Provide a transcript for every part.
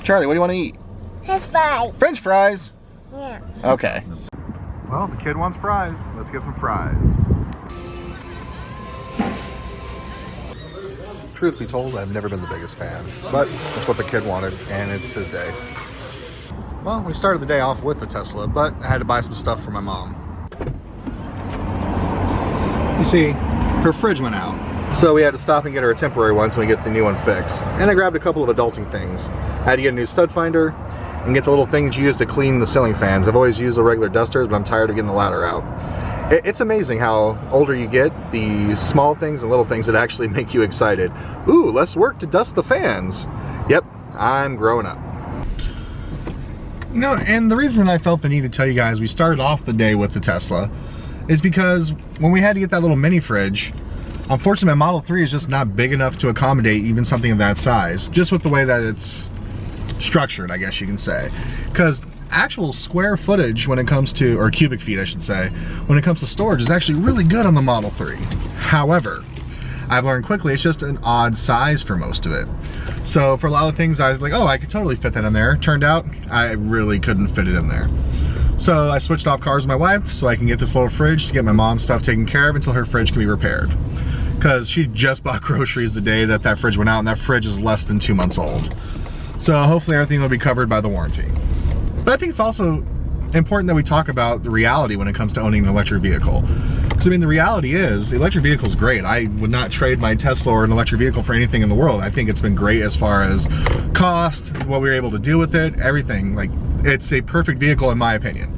Charlie, what do you want to eat? French fries. French fries? Yeah. Okay. Well, the kid wants fries. Let's get some fries. Truth be told, I've never been the biggest fan, but that's what the kid wanted, and it's his day. Well, we started the day off with the Tesla, but I had to buy some stuff for my mom. You see, her fridge went out. So we had to stop and get her a temporary one so we get the new one fixed. And I grabbed a couple of adulting things. I had to get a new stud finder and get the little things you use to clean the ceiling fans. I've always used the regular dusters, but I'm tired of getting the ladder out. It's amazing how older you get, the small things and little things that actually make you excited. Ooh, less work to dust the fans. Yep, I'm growing up. You know, and the reason I felt the need to tell you guys we started off the day with the Tesla is because when we had to get that little mini fridge, unfortunately my Model 3 is just not big enough to accommodate even something of that size, just with the way that it's structured, I guess you can say. Because actual square footage when it comes to, or cubic feet I should say, when it comes to storage is actually really good on the Model 3. However, I've learned quickly it's just an odd size for most of it. So for a lot of things I was like, oh, I could totally fit that in there. Turned out I really couldn't fit it in there. So I switched off cars with my wife so I can get this little fridge to get my mom's stuff taken care of until her fridge can be repaired. Because she just bought groceries the day that that fridge went out, and that fridge is less than 2 months old. So hopefully everything will be covered by the warranty. But I think it's also important that we talk about the reality when it comes to owning an electric vehicle. Because I mean, the reality is, the electric vehicle is great. I would not trade my Tesla or an electric vehicle for anything in the world. I think it's been great as far as cost, what we were able to do with it, everything. Like, it's a perfect vehicle in my opinion.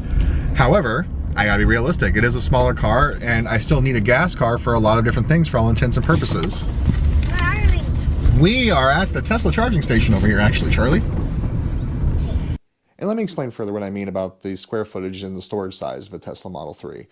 However, I gotta be realistic. It is a smaller car, and I still need a gas car for a lot of different things for all intents and purposes. Where are we? We are at the Tesla charging station over here, actually, Charlie. And let me explain further what I mean about the square footage and the storage size of a Tesla Model 3.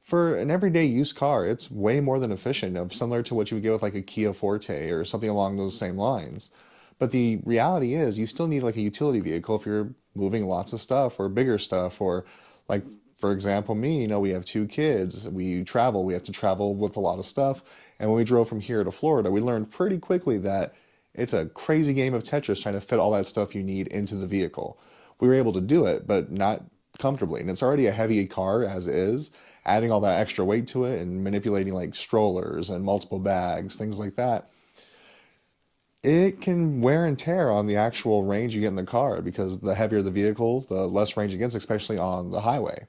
For an everyday use car, it's way more than efficient, similar to what you would get with like a Kia Forte or something along those same lines. But the reality is you still need like a utility vehicle if you're moving lots of stuff or bigger stuff, or like, for example, me, you know, we have 2 kids, we travel, we have to travel with a lot of stuff. And when we drove from here to Florida, we learned pretty quickly that it's a crazy game of Tetris trying to fit all that stuff you need into the vehicle. We were able to do it, but not comfortably. And it's already a heavy car as is. Adding all that extra weight to it and manipulating like strollers and multiple bags, things like that, it can wear and tear on the actual range you get in the car, because the heavier the vehicle, the less range it gets, especially on the highway.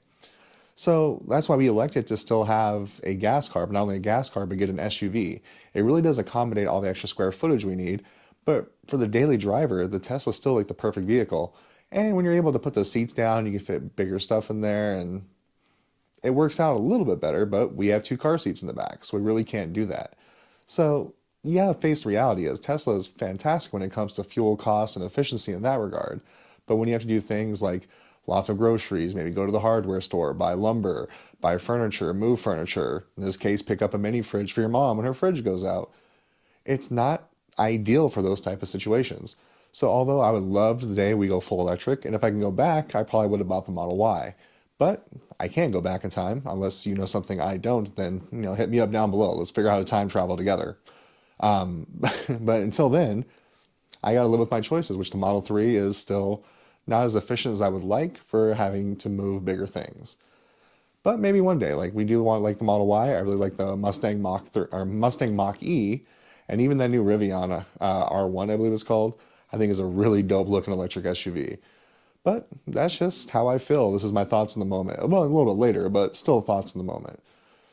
So that's why we elected to still have a gas car, but not only a gas car, but get an SUV. It really does accommodate all the extra square footage we need, but for the daily driver, the Tesla's still like the perfect vehicle. And when you're able to put the seats down, you can fit bigger stuff in there, and it works out a little bit better, but we have 2 car seats in the back, so we really can't do that. So yeah, face reality is Tesla is fantastic when it comes to fuel costs and efficiency in that regard. But when you have to do things like lots of groceries, maybe go to the hardware store, buy lumber, buy furniture, move furniture, in this case, pick up a mini fridge for your mom when her fridge goes out, it's not ideal for those type of situations. So although I would love the day we go full electric, and if I can go back, I probably would have bought the Model Y. But I can't go back in time, unless you know something I don't, then hit me up down below. Let's figure out how to time travel together. But until then, I gotta live with my choices, which the Model 3 is still not as efficient as I would like for having to move bigger things. But maybe one day, like we do want like the Model Y. I really like the Mustang Mach-E, and even that new Rivian R1, I believe it's called, I think is a really dope looking electric SUV. But that's just how I feel. This is my thoughts in the moment. Well, a little bit later, but still thoughts in the moment.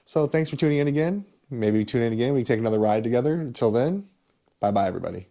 So thanks for tuning in again. Maybe tune in again. We can take another ride together. Until then, bye-bye, everybody.